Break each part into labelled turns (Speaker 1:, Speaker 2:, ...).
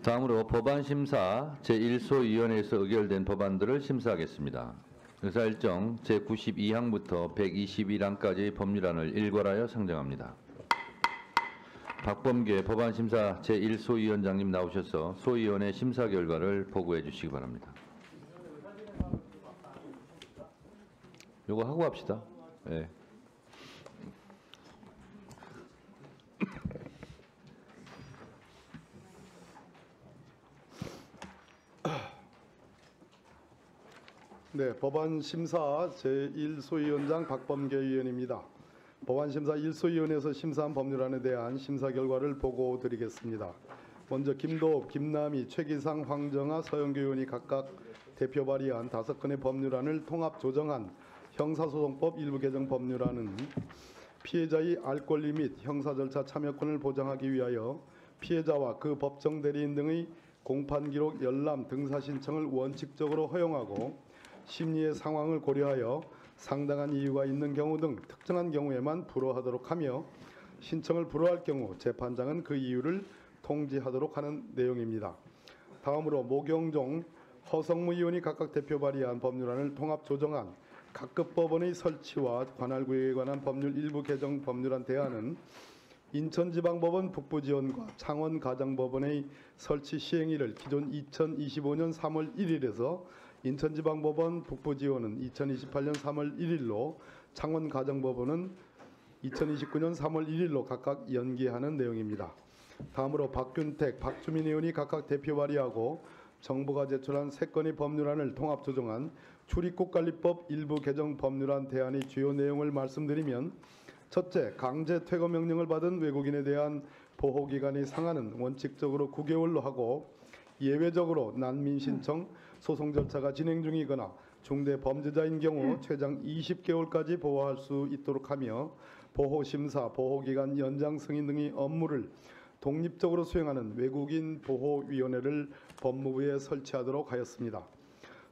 Speaker 1: 다음으로 법안심사 제1소위원회에서 의결된 법안들을 심사하겠습니다. 의사일정 제92항부터 121항까지 법률안을 일괄하여 상정합니다. 박범계 법안심사 제1소위원장님 나오셔서 소위원회 심사 결과를 보고해 주시기 바랍니다. 요거 하고 합시다. 네.
Speaker 2: 네, 법안심사 제1소위원장 박범계 의원입니다. 법안심사 1소위원회에서 심사한 법률안에 대한 심사 결과를 보고 드리겠습니다. 먼저 김도읍, 김남희, 최기상, 황정아, 서영교 의원이 각각 대표 발의한 5건의 법률안을 통합 조정한 형사소송법 일부 개정 법률안은 피해자의 알 권리 및 형사 절차 참여권을 보장하기 위하여 피해자와 그 법정 대리인 등의 공판 기록 열람 등사 신청을 원칙적으로 허용하고 심리의 상황을 고려하여 상당한 이유가 있는 경우 등 특정한 경우에만 불허하도록 하며 신청을 불허할 경우 재판장은 그 이유를 통지하도록 하는 내용입니다. 다음으로 모경종, 허성무 의원이 각각 대표 발의한 법률안을 통합 조정한 각급 법원의 설치와 관할 구역에 관한 법률 일부 개정 법률안 대안은 인천지방법원 북부지원과 창원가장법원의 설치 시행일을 기존 2025년 3월 1일에서 인천지방법원 북부지원은 2028년 3월 1일로 창원가정법원은 2029년 3월 1일로 각각 연기하는 내용입니다. 다음으로 박균택, 박주민 의원이 각각 대표 발의하고 정부가 제출한 3건의 법률안을 통합 조정한 출입국관리법 일부 개정 법률안 대안의 주요 내용을 말씀드리면 첫째, 강제 퇴거 명령을 받은 외국인에 대한 보호기간의 상한은 원칙적으로 9개월로 하고 예외적으로 난민 신청, 소송 절차가 진행 중이거나 중대 범죄자인 경우 최장 20개월까지 보호할 수 있도록 하며 보호심사, 보호기간 연장 승인 등의 업무를 독립적으로 수행하는 외국인 보호위원회를 법무부에 설치하도록 하였습니다.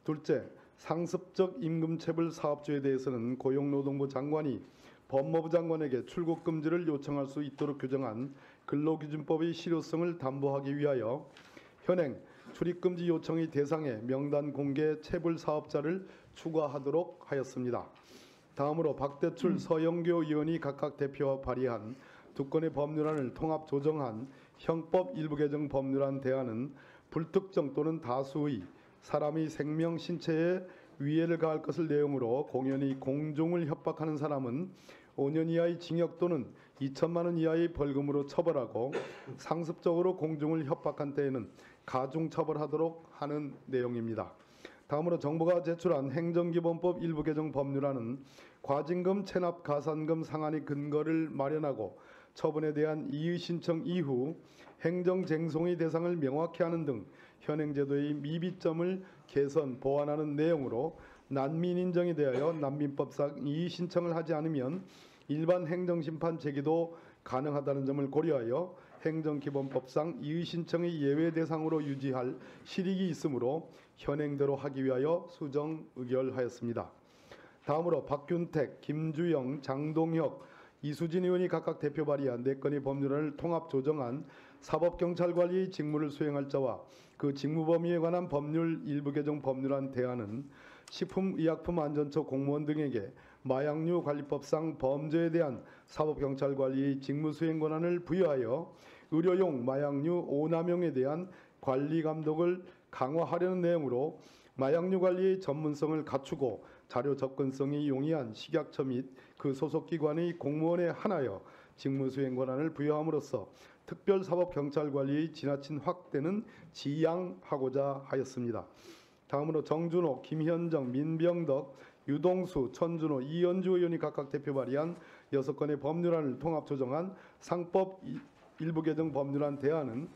Speaker 2: 둘째, 상습적 임금체불 사업주에 대해서는 고용노동부 장관이 법무부 장관에게 출국 금지를 요청할 수 있도록 규정한 근로기준법의 실효성을 담보하기 위하여 현행 출입금지 요청의 대상에 명단 공개 체불 사업자를 추가하도록 하였습니다. 다음으로 박대출, 서영교 의원이 각각 대표와 발의한 2건의 법률안을 통합 조정한 형법 일부 개정 법률안 대안은 불특정 또는 다수의 사람의 생명, 신체에 위해를 가할 것을 내용으로 공연히 공중을 협박하는 사람은 5년 이하의 징역 또는 2천만 원 이하의 벌금으로 처벌하고 상습적으로 공중을 협박한 때에는 가중처벌하도록 하는 내용입니다. 다음으로 정부가 제출한 행정기본법 일부 개정 법률안은 과징금, 체납, 가산금 상한의 근거를 마련하고 처분에 대한 이의 신청 이후 행정쟁송의 대상을 명확히 하는 등 현행제도의 미비점을 개선, 보완하는 내용으로 난민 인정에 대하여 난민법상 이의 신청을 하지 않으면 일반 행정심판 제기도 가능하다는 점을 고려하여 행정기본법상 이의 신청의 예외 대상으로 유지할 실익이 있으므로 현행대로 하기 위하여 수정 의결하였습니다. 다음으로 박균택, 김주영, 장동혁, 이수진 의원이 각각 대표 발의한 4건의 법률안을 통합 조정한 사법경찰관리의 직무를 수행할 자와 그 직무 범위에 관한 법률 일부 개정 법률안 대안은 식품의약품안전처 공무원 등에게 마약류 관리법상 범죄에 대한 사법경찰관리의 직무 수행 권한을 부여하여 의료용 마약류 오남용에 대한 관리 감독을 강화하려는 내용으로 마약류 관리의 전문성을 갖추고 자료 접근성이 용이한 식약처 및 그 소속기관의 공무원에 한하여 직무 수행 권한을 부여함으로써 특별사법경찰관리의 지나친 확대는 지양하고자 하였습니다. 다음으로 정준호, 김현정, 민병덕, 유동수, 천준호, 이현주 의원이 각각 대표 발의한 6건의 법률안을 통합 조정한 상법 일부 개정 법률안 대안은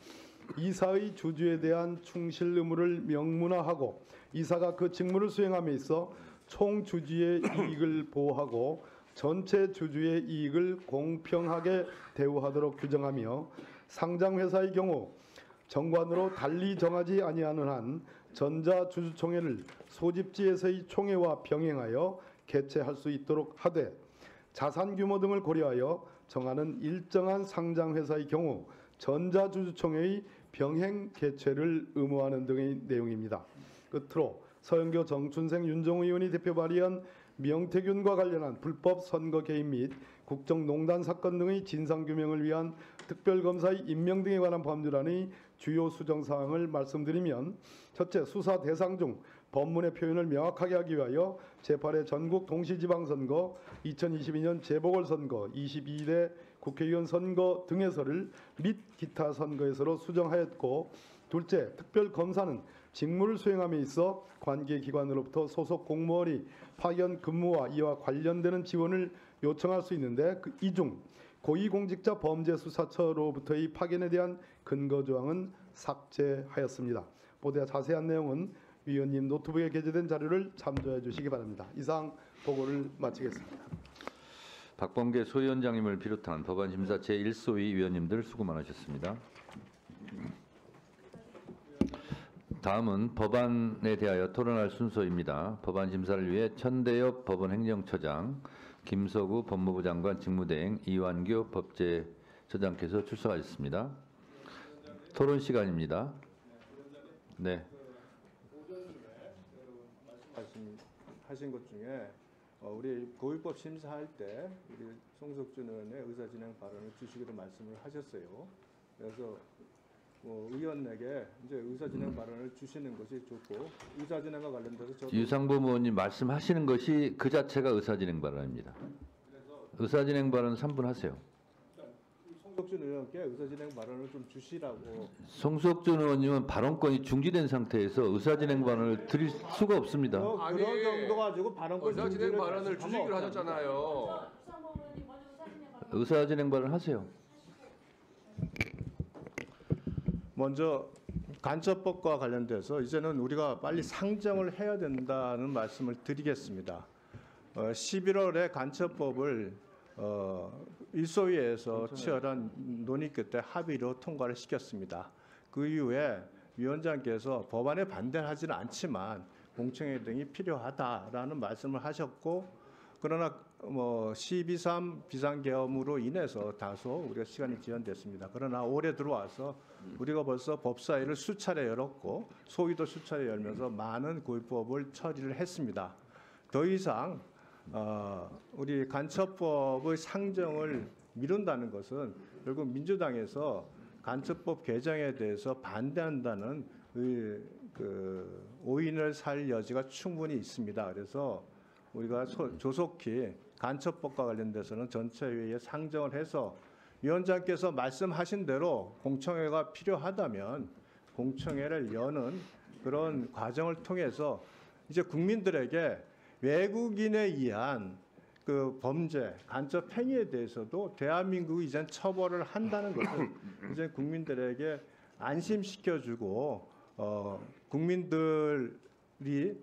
Speaker 2: 이사의 주주에 대한 충실 의무를 명문화하고 이사가 그 직무를 수행함에 있어 총주주의 이익을 보호하고 전체 주주의 이익을 공평하게 대우하도록 규정하며 상장회사의 경우 정관으로 달리 정하지 아니하는 한 전자주주총회를 소집지에서의 총회와 병행하여 개최할 수 있도록 하되 자산 규모 등을 고려하여 정하는 일정한 상장회사의 경우 전자주주총회의 병행 개최를 의무화하는 등의 내용입니다. 끝으로 서영교, 정춘생, 윤정우 의원이 대표 발의한 명태균과 관련한 불법 선거 개입 및 국정농단 사건 등의 진상규명을 위한 특별검사의 임명 등에 관한 법률안의 주요 수정사항을 말씀드리면, 첫째, 수사 대상 중 법문의 표현을 명확하게 하기 위하여 제8회 전국 동시지방선거, 2022년 재보궐선거, 22대 국회의원 선거 등에서를 및 기타 선거에서로 수정하였고, 둘째, 특별검사는 직무를 수행함에 있어 관계기관으로부터 소속 공무원이 파견 근무와 이와 관련되는 지원을 요청할 수 있는데, 이 중 고위공직자 범죄수사처로부터의 파견에 대한 근거 조항은 삭제하였습니다. 보다 자세한 내용은 위원님 노트북에 게재된 자료를 참조해 주시기 바랍니다. 이상 보고를 마치겠습니다.
Speaker 1: 박범계 소위원장님을 비롯한 법안심사 제1소위 위원님들 수고 많으셨습니다. 다음은 법안에 대하여 토론할 순서입니다. 법안 심사를 위해 천대엽 법원행정처장, 김서구 법무부 장관 직무대행, 이완규 법제처장께서 출석하셨습니다. 토론 시간입니다. 네.
Speaker 3: 말씀하신 것 중에 우리 고위법 심사할 때 우리 송석준 의원의 의사진행 발언을 주시기로 말씀을 하셨어요. 그래서 의원에게 이제 의사진행 발언을 주시는 것이 좋고, 의사진행과 관련돼서 저도
Speaker 1: 유상범 의원님 말씀하시는 것이 그 자체가 의사진행 발언입니다. 의사진행 발언 3분 하세요.
Speaker 3: 송석준 의원께 의사진행 발언을 좀 주시라고.
Speaker 1: 송석준 의원님은 발언권이 중지된 상태에서 의사진행 발언을 드릴 수가 없습니다.
Speaker 3: 그런 정도 가지고 발언권
Speaker 4: 의사진행 발언을 주시기로 하셨잖아요.
Speaker 1: 의사진행 발언 하세요.
Speaker 3: 먼저 간첩법과 관련돼서 이제는 우리가 빨리 상정을 해야 된다는 말씀을 드리겠습니다. 11월에 간첩법을 일소위에서 치열한 논의 끝에 합의로 통과를 시켰습니다. 그 이후에 위원장께서 법안에 반대하지는 않지만 공청회 등이 필요하다라는 말씀을 하셨고, 그러나 12.3 비상계엄으로 인해서 다소 우리가 시간이 지연됐습니다. 그러나 올해 들어와서 우리가 벌써 법사위를 수차례 열었고 소위도 수차례 열면서 많은 고위법을 처리를 했습니다. 더 이상 우리 간첩법의 상정을 미룬다는 것은 결국 민주당에서 간첩법 개정에 대해서 반대한다는 오인을 살 여지가 충분히 있습니다. 그래서 우리가 조속히 간첩법과 관련돼서는 전체 회의에 상정을 해서 위원장께서 말씀하신 대로 공청회가 필요하다면 공청회를 여는 그런 과정을 통해서 이제 국민들에게 외국인에 의한 그 범죄, 간첩 행위에 대해서도 대한민국이 이제 처벌을 한다는 것을 이제 국민들에게 안심시켜주고 국민들이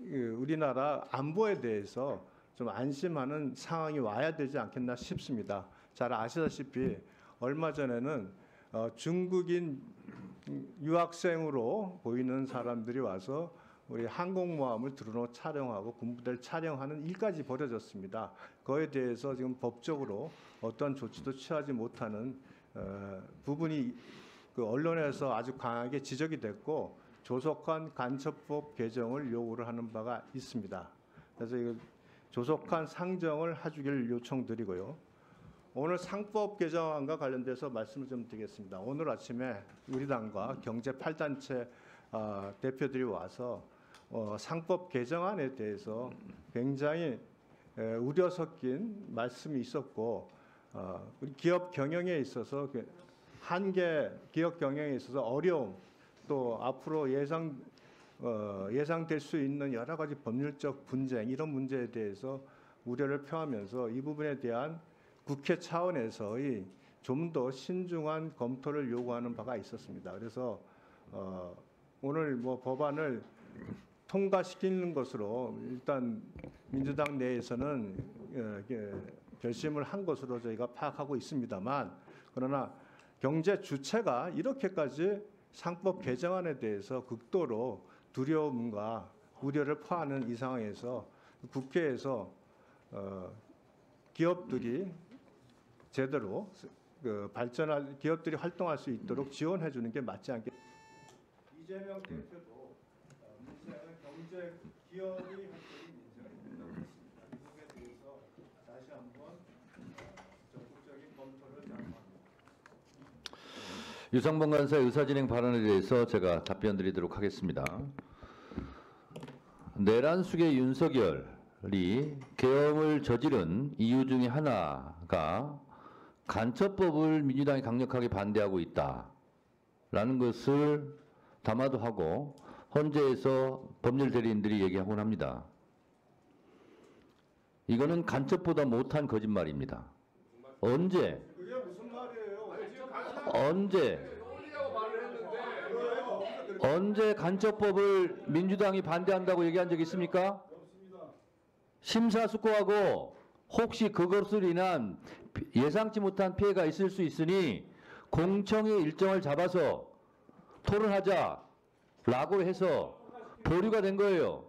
Speaker 3: 우리나라 안보에 대해서 좀 안심하는 상황이 와야 되지 않겠나 싶습니다. 잘 아시다시피 얼마 전에는 중국인 유학생으로 보이는 사람들이 와서 우리 항공모함을 드론으로 촬영하고 군부대를 촬영하는 일까지 벌어졌습니다. 그에 대해서 지금 법적으로 어떤 조치도 취하지 못하는 부분이 그 언론에서 아주 강하게 지적이 됐고 조속한 간첩법 개정을 요구를 하는 바가 있습니다. 그래서 이 조속한 상정을 해주기를 요청드리고요. 오늘 상법 개정안과 관련돼서 말씀을 좀 드리겠습니다. 오늘 아침에 우리 당과 경제 8단체 대표들이 와서 상법 개정안에 대해서 굉장히 우려 섞인 말씀이 있었고, 우리 기업 경영에 있어서 한계 기업 경영에 있어서 어려움, 또 앞으로 예상될 수 있는 여러 가지 법률적 분쟁, 이런 문제에 대해서 우려를 표하면서 이 부분에 대한 국회 차원에서의 좀 더 신중한 검토를 요구하는 바가 있었습니다. 그래서 오늘 법안을 통과시키는 것으로 일단 민주당 내에서는 결심을 한 것으로 저희가 파악하고 있습니다만, 그러나 경제 주체가 이렇게까지 상법 개정안에 대해서 극도로 두려움과 우려를 표하는 이 상황에서 국회에서 기업들이 제대로 그 발전할 기업들이 활동할 수 있도록 지원해 주는 게 맞지 않겠. 이재명 대표도 문제는 경제 기업이 할 때의 문제가 있다고 했습니다. 이 부분에 대해서 다시 한번 적극적인 검토를 요청합니다.
Speaker 1: 유상범 간사의 의사진행 발언에 대해서 제가 답변 드리도록 하겠습니다. 내란숙의 윤석열이 계엄을 저지른 이유 중에 하나가 간첩법을 민주당이 강력하게 반대하고 있다라는 것을 담화도 하고 헌재에서 법률 대리인들이 얘기하곤 합니다. 이거는 간첩보다 못한 거짓말입니다. 언제?
Speaker 3: 그게 무슨 말이에요?
Speaker 1: 언제 간첩법을 민주당이 반대한다고 얘기한 적 있습니까? 심사숙고하고 혹시 그것으로 인한 예상치 못한 피해가 있을 수 있으니 공청회 일정을 잡아서 토론하자라고 해서 보류가 된 거예요.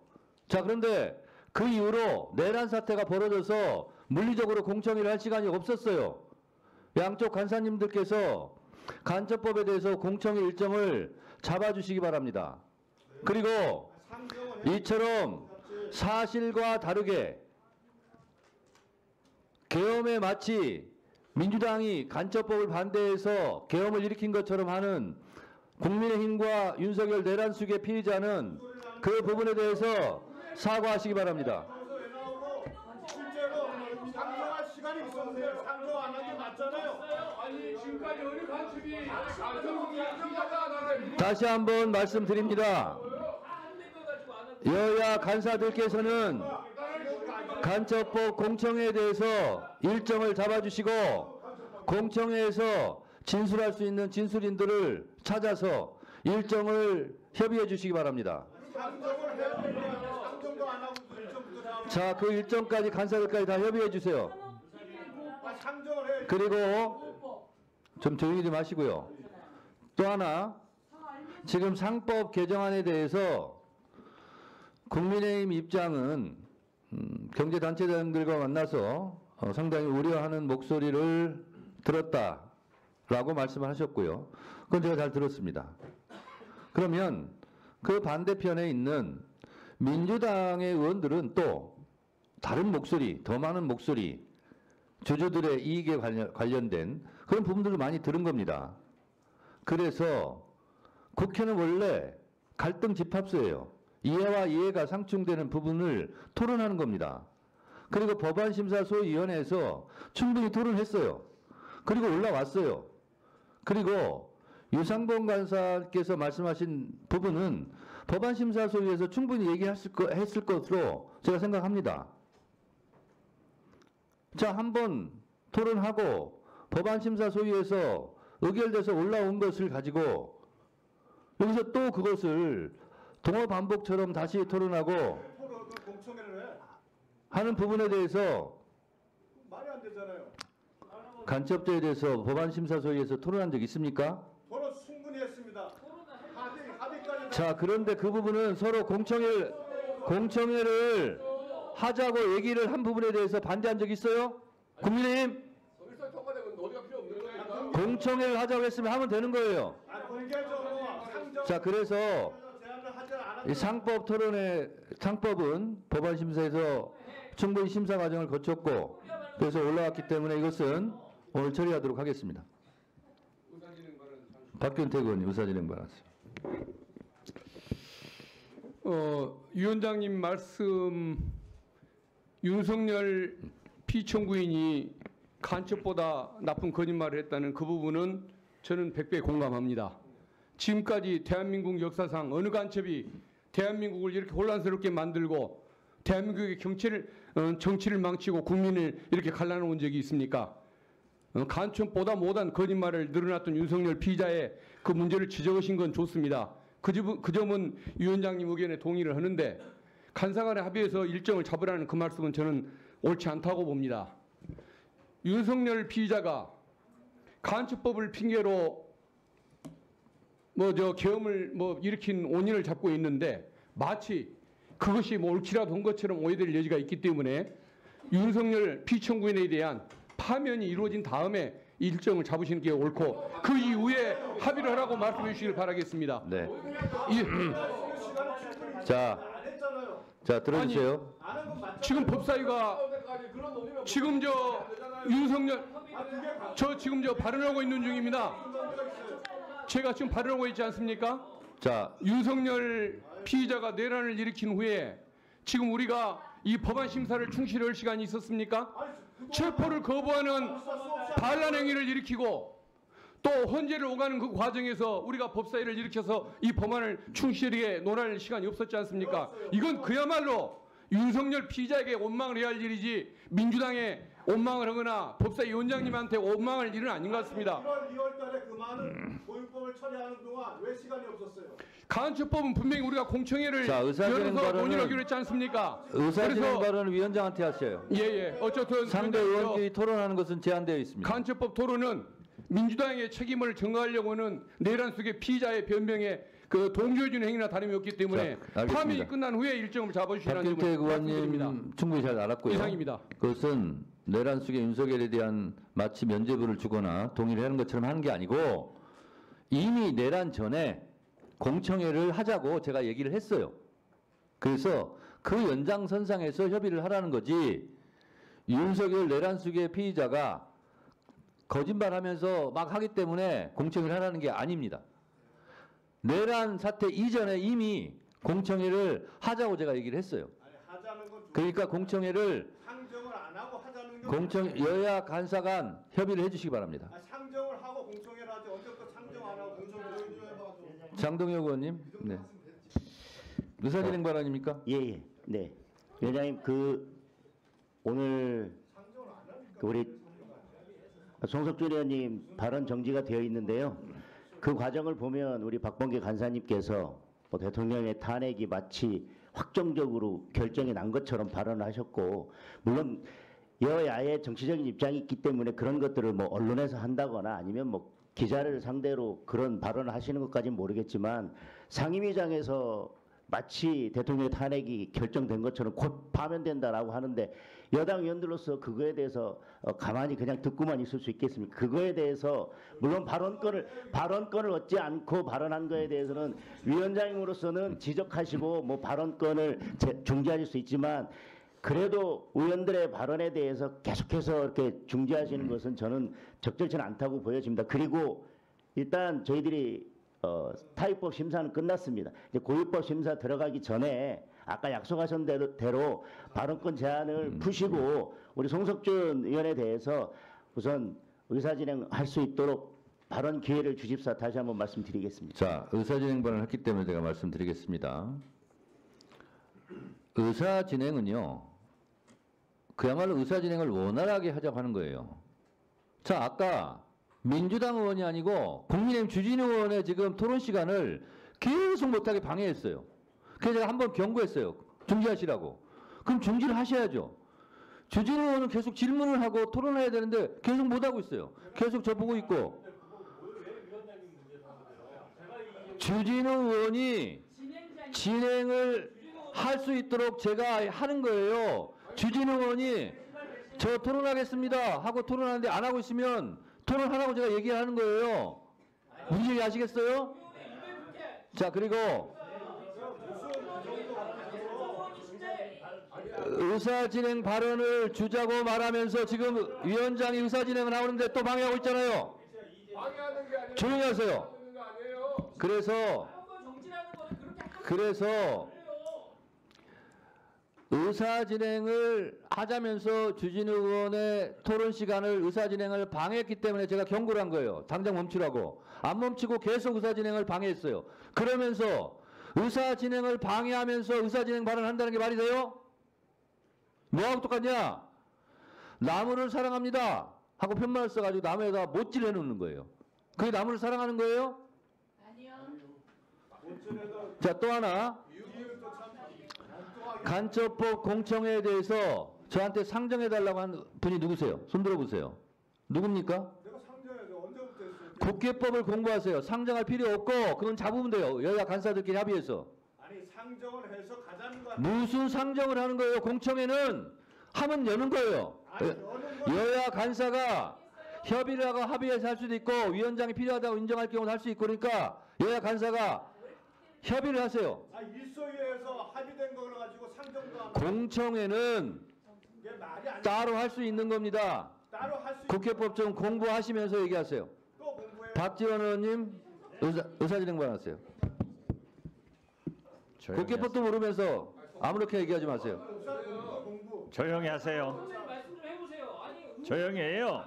Speaker 1: 자, 그런데 그 이후로 내란 사태가 벌어져서 물리적으로 공청회를 할 시간이 없었어요. 양쪽 간사님들께서 간첩법에 대해서 공청회 일정을 잡아주시기 바랍니다. 그리고 이처럼 사실과 다르게 계엄에 마치 민주당이 간첩법을 반대해서 계엄을 일으킨 것처럼 하는 국민의힘과 윤석열 내란숙의 피의자는 그 부분에 대해서 사과하시기 바랍니다.
Speaker 3: 실제로 상정할 시간이 있었는데 상정 안 한 게 맞잖아요.
Speaker 4: 아니 지금까지 어느 간첩이 간첩이 인정받아
Speaker 1: 다시 한번 말씀드립니다. 여야 간사들께서는 간첩법 공청회에 대해서 일정을 잡아주시고 공청회에서 진술할 수 있는 진술인들을 찾아서 일정을 협의해 주시기 바랍니다. 자, 그 일정까지 간사들까지 다 협의해 주세요. 그리고 좀 조용히 좀 하시고요. 또 하나, 지금 상법 개정안에 대해서 국민의힘 입장은 경제단체장들과 만나서 상당히 우려하는 목소리를 들었다라고 말씀을 하셨고요. 그건 제가 잘 들었습니다. 그러면 그 반대편에 있는 민주당의 의원들은 또 다른 목소리, 더 많은 목소리, 주주들의 이익에 관련된 그런 부분들을 많이 들은 겁니다. 그래서 국회는 원래 갈등 집합소예요. 이해와 이해가 상충되는 부분을 토론하는 겁니다. 그리고 법안심사소위원회에서 충분히 토론했어요. 그리고 올라왔어요. 그리고 유상범 간사께서 말씀하신 부분은 법안심사소위에서 충분히 얘기했을 것으로 제가 생각합니다. 자, 한번 토론하고 법안심사소위에서 의결돼서 올라온 것을 가지고 여기서 또 그것을 동어 반복처럼 다시 토론하고 하는 부분에 대해서
Speaker 3: 말이 안 되잖아요.
Speaker 1: 간첩죄에 대해서 법안심사소위에서 토론한 적 있습니까?
Speaker 3: 토론 충분히 했습니다. 합의까지.
Speaker 1: 자, 그런데 그 부분은 서로 공청회를 하자고 얘기를 한 부분에 대해서 반대한 적 있어요? 국민의힘?
Speaker 4: 서울시 통과되면 논의가 필요 없는 거니까.
Speaker 1: 공청회를 하자고 했으면 하면 되는 거예요.
Speaker 3: 공개적으로 상정
Speaker 1: 자, 그래서
Speaker 3: 제안을 하지 않았.
Speaker 1: 이 상법은 법안심사에서 충분히 심사 과정을 거쳤고 그래서 올라왔기 때문에 이것은 오늘 처리하도록 하겠습니다. 박균택 의원님 의사진행 발언하세요.
Speaker 5: 위원장님 말씀 윤석열 피청구인이 간첩보다 나쁜 거짓말을 했다는 그 부분은 저는 100배 공감합니다. 지금까지 대한민국 역사상 어느 간첩이 대한민국을 이렇게 혼란스럽게 만들고 대한민국의 정치를 망치고 국민을 이렇게 갈라놓은 적이 있습니까? 간첩보다 못한 거짓말을 늘어놨던 윤석열 피의자의 그 문제를 지적하신 건 좋습니다. 그 점은 위원장님 의견에 동의를 하는데 간사간의 합의해서 일정을 잡으라는 그 말씀은 저는 옳지 않다고 봅니다. 윤석열 피의자가 간첩법을 핑계로 계엄을 일으킨 원인을 잡고 있는데 마치 그것이 옳지라도 한 것처럼 오해될 여지가 있기 때문에 윤석열 피청구인에 대한 파면이 이루어진 다음에 일정을 잡으시는 게 옳고 그 이후에 합의를 하라고 말씀해 주시길 바라겠습니다.
Speaker 1: 네.
Speaker 5: 이-
Speaker 1: 자 들어주세요.
Speaker 5: 지금 법사위가 지금 저 윤석열 지금 발언하고 있는 중입니다. 제가 지금 발언하고 있지 않습니까?
Speaker 1: 자
Speaker 5: 윤석열 피의자가 내란을 일으킨 후에 지금 우리가 이 법안 심사를 충실할 시간이 있었습니까? 체포를 거부하는 반란 행위를 일으키고 또 헌재를 오가는 그 과정에서 우리가 법사위를 일으켜서 이 법안을 충실하게 논할 시간이 없었지 않습니까? 이건 그야말로 윤석열 피의자에게 원망을 해야 할 일이지 민주당에 원망을 하거나 법사위원장님한테 원망할 일은 아닌 것 같습니다.
Speaker 3: 2월 달에 그 많은 고용법을 처리하는 동안 왜 시간이 없었어요?
Speaker 5: 간첩법은 분명히 우리가 공청회를
Speaker 1: 자, 의사진행
Speaker 5: 열어서
Speaker 1: 발언은
Speaker 5: 논의하기로 했지 않습니까?
Speaker 1: 의사진행 발언을 위원장한테 하세요.
Speaker 5: 예예. 어쨌든
Speaker 1: 상대
Speaker 5: 위원장님,
Speaker 1: 의원끼리 토론하는 것은 제한되어 있습니다.
Speaker 5: 간첩법 토론은 민주당의 책임을 전가하려고는 내란 속의 피의자의 변명에 그 동조해주는 행위나 다름이 없기 때문에
Speaker 1: 자, 알겠습니다.
Speaker 5: 파면이 끝난 후에 일정을 잡아주시라는
Speaker 1: 박경태
Speaker 5: 점을 말씀드립니다.
Speaker 1: 의원님 충분히 잘 알았고요.
Speaker 5: 이상입니다.
Speaker 1: 그것은 내란 속의 윤석열에 대한 마치 면죄부를 주거나 동의를 하는 것처럼 하는 게 아니고 이미 내란 전에 공청회를 하자고 제가 얘기를 했어요. 그래서 그 연장선상에서 협의를 하라는 거지 윤석열 내란 속의 피의자가 거짓말하면서 막 하기 때문에 공청회를 하라는 게 아닙니다. 내란 사태 이전에 이미 공청회를 하자고 제가 얘기를 했어요. 그러니까 공청회를
Speaker 3: 상정을 안 하고 하자는
Speaker 1: 공청 여야 간사 간 협의를 해주시기 바랍니다.
Speaker 3: 상정을 하고 공청회를 하지 언제부터 상정 안 하고 공청회를 해봐가지고
Speaker 1: 장동혁 의원님, 네. 의사진행 발언입니까?
Speaker 6: 예. 네. 위원장님 오늘 우리 송석준 의원님 발언 정지가 되어 있는데요. 그 과정을 보면 우리 박범계 간사님께서 대통령의 탄핵이 마치 확정적으로 결정이 난 것처럼 발언을 하셨고, 물론 여야의 정치적인 입장이 있기 때문에 그런 것들을 언론에서 한다거나 아니면 기자를 상대로 그런 발언을 하시는 것까지는 모르겠지만 상임위장에서 마치 대통령의 탄핵이 결정된 것처럼 곧 파면된다라고 하는데 여당 의원들로서 그거에 대해서 가만히 그냥 듣고만 있을 수 있겠습니까? 그거에 대해서 물론 발언권을 얻지 않고 발언한 거에 대해서는 위원장님으로서는 지적하시고 발언권을 중지하실 수 있지만 그래도 의원들의 발언에 대해서 계속해서 이렇게 중지하시는 것은 저는 적절치는 않다고 보여집니다. 그리고 일단 저희들이 타입법 심사는 끝났습니다. 이제 고유법 심사 들어가기 전에 아까 약속하신 대로 발언권 제한을 푸시고 우리 송석준 의원에 대해서 우선 의사진행할 수 있도록 발언 기회를 주십사 다시 한번 말씀드리겠습니다.
Speaker 1: 자, 의사진행 발언을 했기 때문에 제가 말씀드리겠습니다. 의사진행은요, 그야말로 의사진행을 원활하게 하자고 하는 거예요. 자, 아까 민주당 의원이 아니고 국민의힘 주진우 의원의 지금 토론 시간을 계속 못하게 방해했어요. 그래서 제가 한번 경고했어요. 중지하시라고. 그럼 중지를 하셔야죠. 주진우 의원은 계속 질문을 하고 토론해야 되는데 계속 못하고 있어요. 계속 저보고 있고. 주진우 의원이 진행을 할 수 있도록 제가 하는 거예요. 주진우 의원이 저 토론하겠습니다 하고 토론하는데 안 하고 있으면 토론하라고 제가 얘기하는 거예요. 무슨 얘기 아시겠어요? 자, 그리고 의사진행 발언을 주자고 말하면서 지금 위원장이 의사진행을 하는데 또 방해하고 있잖아요.
Speaker 4: 방해하는 게 아니라
Speaker 1: 조용히 하세요.
Speaker 4: 하는 거 아니에요.
Speaker 1: 그래서 의사진행을 하자면서 주진우 의원의 토론 시간을 의사진행을 방해했기 때문에 제가 경고를 한 거예요. 당장 멈추라고. 안 멈추고 계속 의사진행을 방해했어요. 그러면서 의사진행을 방해하면서 의사진행 발언한다는 게 말이 돼요? 뭐하고 똑같냐? 나무를 사랑합니다 하고 편말을 써가지고 나무에다 못질 해놓는 거예요. 그게 나무를 사랑하는 거예요?
Speaker 7: 아니요.
Speaker 1: 자, 또 하나. 간첩법 공청회에 대해서 저한테 상정해달라고 한 분이 누구세요? 손 들어보세요. 누굽니까?
Speaker 3: 내가 상정해서 언제부터 했어요?
Speaker 1: 국회법을 공부하세요. 상정할 필요 없고 그건 잡으면 돼요. 여야 간사들끼리 합의해서.
Speaker 3: 아니 상정을 해서 가자는 거
Speaker 1: 무슨 상정을 하는 거예요? 공청회는 하면 여는 거예요. 여야 간사가 협의를 하고 합의해서 할 수도 있고 위원장이 필요하다고 인정할 경우도 할 수 있고 그러니까 여야 간사가 협의를 하세요.
Speaker 7: 일소위에서 합의된 걸 가지고 상정도 안
Speaker 1: 공청회는
Speaker 7: 이게 말이 안
Speaker 1: 따로 할 수 있는 겁니다.
Speaker 7: 따로 할 수
Speaker 1: 국회법 좀 공부하시면서 얘기하세요.
Speaker 7: 또 공부해.
Speaker 1: 박지원 의원님 의사진행 발언하세요. 국회법도 모르면서 아무렇게 얘기하지 마세요.
Speaker 8: 조용히 하세요. 조용히 해요.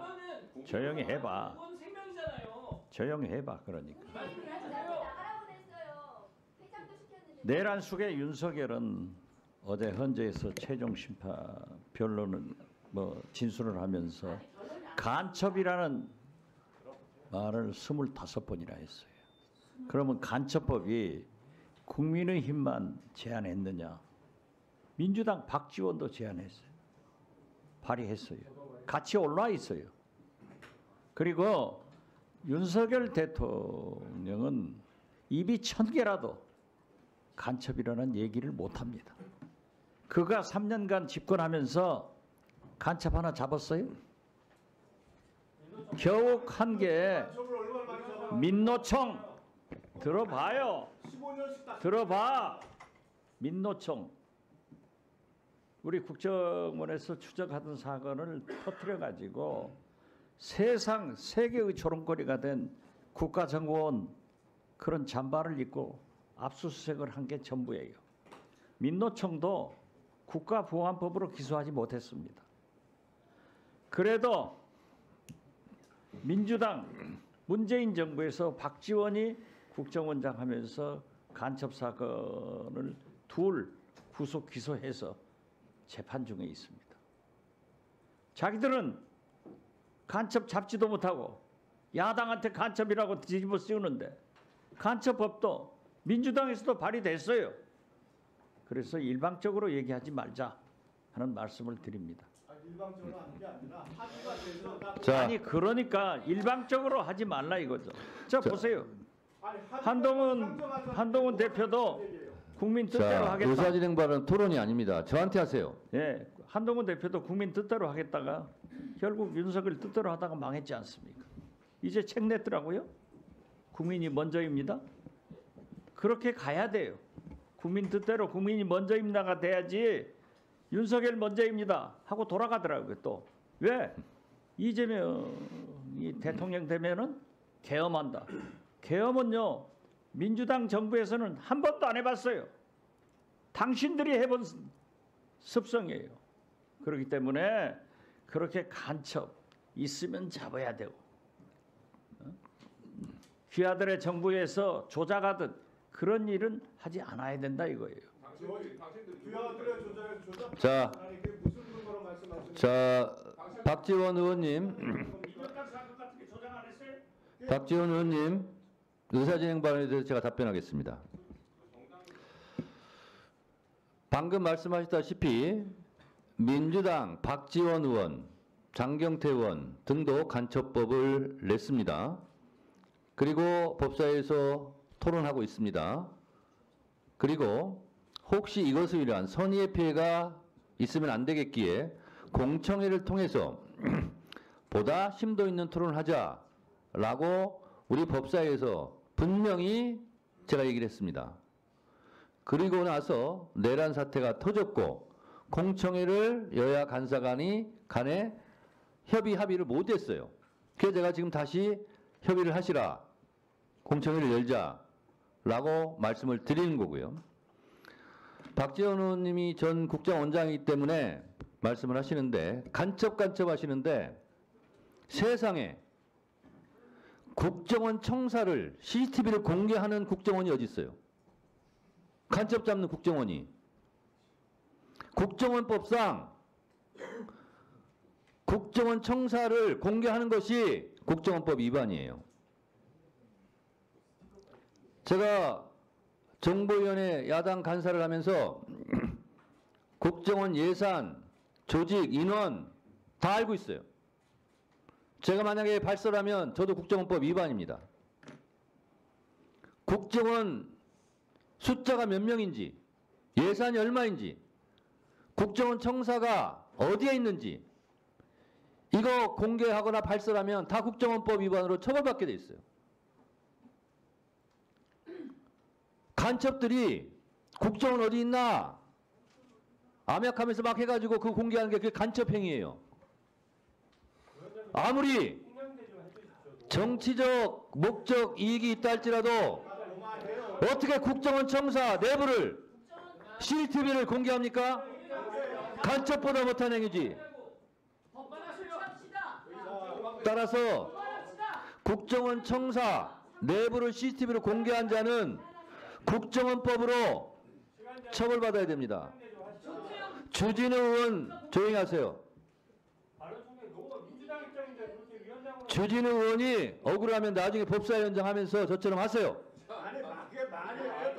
Speaker 8: 조용히 해봐. 조용히 해봐. 그러니까. 내란 속의 윤석열은 어제 헌재에서 최종 심판 변론은 진술을 하면서 간첩이라는 말을 25번이나 했어요. 그러면 간첩법이 국민의힘만 제안했느냐? 민주당 박지원도 제안했어요. 발의했어요. 같이 올라와 있어요. 그리고 윤석열 대통령은 입이 1000개라도 간첩이라는 얘기를 못합니다. 그가 3년간 집권하면서 간첩 하나 잡았어요? 겨우 한 개 민노총 들어봐요. 들어봐. 민노총 우리 국정원에서 추적하던 사건을 터뜨려 가지고 세상 세계의 조롱거리가 된 국가정보원 그런 잠바를 입고 압수수색을 한 게 전부예요. 민노총도 국가보안법으로 기소하지 못했습니다. 그래도 민주당 문재인 정부에서 박지원이 국정원장 하면서 간첩 사건을 둘 구속 기소해서 재판 중에 있습니다. 자기들은 간첩 잡지도 못하고 야당한테 간첩이라고 뒤집어 씌우는데 간첩법도 민주당에서도 발의됐어요. 그래서 일방적으로 얘기하지 말자 하는 말씀을 드립니다.
Speaker 7: 일방적으로 하는 게 아니라 합의가 돼서
Speaker 1: 자,
Speaker 8: 아니 그러니까 일방적으로 하지 말라 이거죠. 자 보세요. 한동훈 대표도 국민 뜻대로
Speaker 1: 자,
Speaker 8: 하겠다.
Speaker 1: 의사진행 발언 토론이 아닙니다. 저한테 하세요.
Speaker 8: 예, 한동훈 대표도 국민 뜻대로 하겠다가 결국 윤석열 뜻대로 하다가 망했지 않습니까? 이제 책 냈더라고요. 국민이 먼저입니다. 그렇게 가야 돼요. 국민 뜻대로 국민이 먼저입니다가 돼야지 윤석열 먼저입니다 하고 돌아가더라고요. 또 왜? 이재명이 대통령 되면은 계엄한다. 계엄은요 민주당 정부에서는 한 번도 안 해봤어요. 당신들이 해본 습성이에요. 그렇기 때문에 그렇게 간첩 있으면 잡아야 되고 귀하들의 정부에서 조작하듯 그런 일은 하지 않아야 된다 이거예요.
Speaker 1: 자, 박지원 의원님, 박지원 의원님 의사진행 발언에 대해서 제가 답변하겠습니다. 방금 말씀하셨다시피 민주당 박지원 의원, 장경태 의원 등도 간첩법을 냈습니다. 그리고 법사위에서 토론하고 있습니다. 그리고 혹시 이것을 위한 선의의 피해가 있으면 안 되겠기에 공청회를 통해서 보다 심도 있는 토론을 하자라고 우리 법사위에서 분명히 제가 얘기를 했습니다. 그리고 나서 내란 사태가 터졌고 공청회를 여야 간사간에 합의를 못했어요. 그래서 제가 지금 다시 협의를 하시라, 공청회를 열자라고 말씀을 드리는 거고요. 박지원 의원님이 전 국정원장이기 때문에 말씀을 하시는데 간첩 하시는데 세상에 국정원 청사를 CCTV를 공개하는 국정원이 어디 있어요? 간첩 잡는 국정원이. 국정원법상 국정원 청사를 공개하는 것이 국정원법 위반이에요. 제가 정보위원회 야당 간사를 하면서 국정원 예산, 조직, 인원 다 알고 있어요. 제가 만약에 발설하면 저도 국정원법 위반입니다. 국정원 숫자가 몇 명인지, 예산이 얼마인지, 국정원 청사가 어디에 있는지 이거 공개하거나 발설하면 다 국정원법 위반으로 처벌받게 돼 있어요. 간첩들이 국정원 어디 있나 암약하면서 막 해가지고 그 공개하는 게 그게 간첩 행위예요. 아무리 정치적 목적 이익이 있다 할지라도 어떻게 국정원 청사 내부를 CCTV를 공개합니까? 간첩보다 못한 행위지. 따라서 국정원 청사 내부를 CCTV로 공개한 자는 국정원법으로 처벌받아야 됩니다. 주진우 의원 조용히 하세요. 주진우 의원이 억울하면 나중에 법사위원장 하면서 저처럼 하세요.
Speaker 7: 아니 그게 말이에요.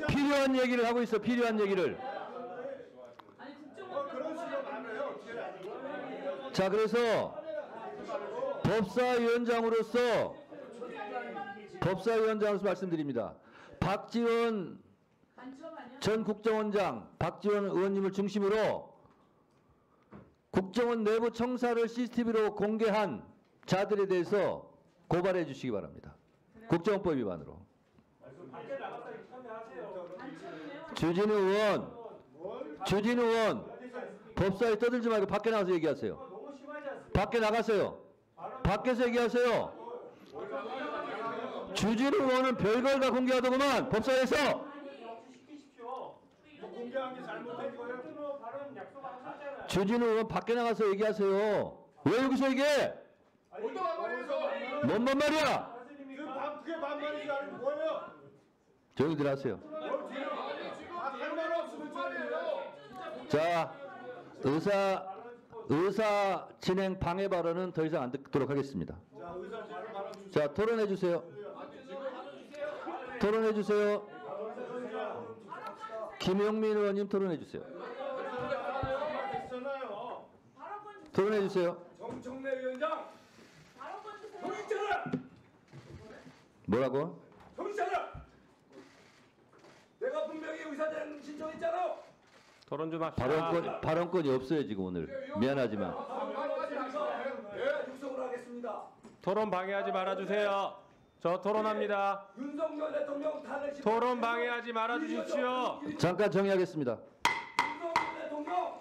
Speaker 1: 필요한 얘기를 하고 있어. 필요한 얘기를.
Speaker 7: 그런 식으로 말해요. 어떻게
Speaker 1: 자, 그래서 법사위원장으로서 말씀드립니다. 박지원 전 국정원장, 박지원 의원님을 중심으로 국정원 내부 청사를 CCTV로 공개한 자들에 대해서 고발해 주시기 바랍니다. 국정원법 위반으로. 주진우 의원, 법사위 떠들지 말고 밖에 나가서 얘기하세요. 밖에 나가세요. 밖에서 얘기하세요. 주진우 의원은 별걸 다 공개하더구만, 법사위에서.
Speaker 7: 공개한 게 잘못된 거예요?
Speaker 1: 주진우 의원 밖에 나가서 얘기하세요. 왜 여기서 얘기해? 뭔 말이야?
Speaker 7: 그게 반말이지 않은 뭐예요?
Speaker 1: 조용히들 하세요.
Speaker 7: 할말 없으면 말이에요.
Speaker 1: 자, 의사 진행 방해 발언은 더 이상 안 듣도록 하겠습니다. 자, 토론해 주세요. 토론해 주세요. 김용민 의원님 토론해 주세요. 토론해 주세요.
Speaker 7: 정청래 위원장. 정신 차려.
Speaker 1: 뭐라고?
Speaker 7: 정신 차려. 내가 분명히 의사진 신청했잖아.
Speaker 5: 토론 좀 합시다.
Speaker 1: 발언권이 없어요 지금 오늘. 미안하지만.
Speaker 7: 육성을 하겠습니다.
Speaker 5: 토론 방해하지 말아주세요. 저 토론합니다.
Speaker 7: 윤석열 대통령 탄핵
Speaker 5: 토론 방해하지 말아주십시오.
Speaker 1: 잠깐 정의하겠습니다.
Speaker 7: 윤석열 대통령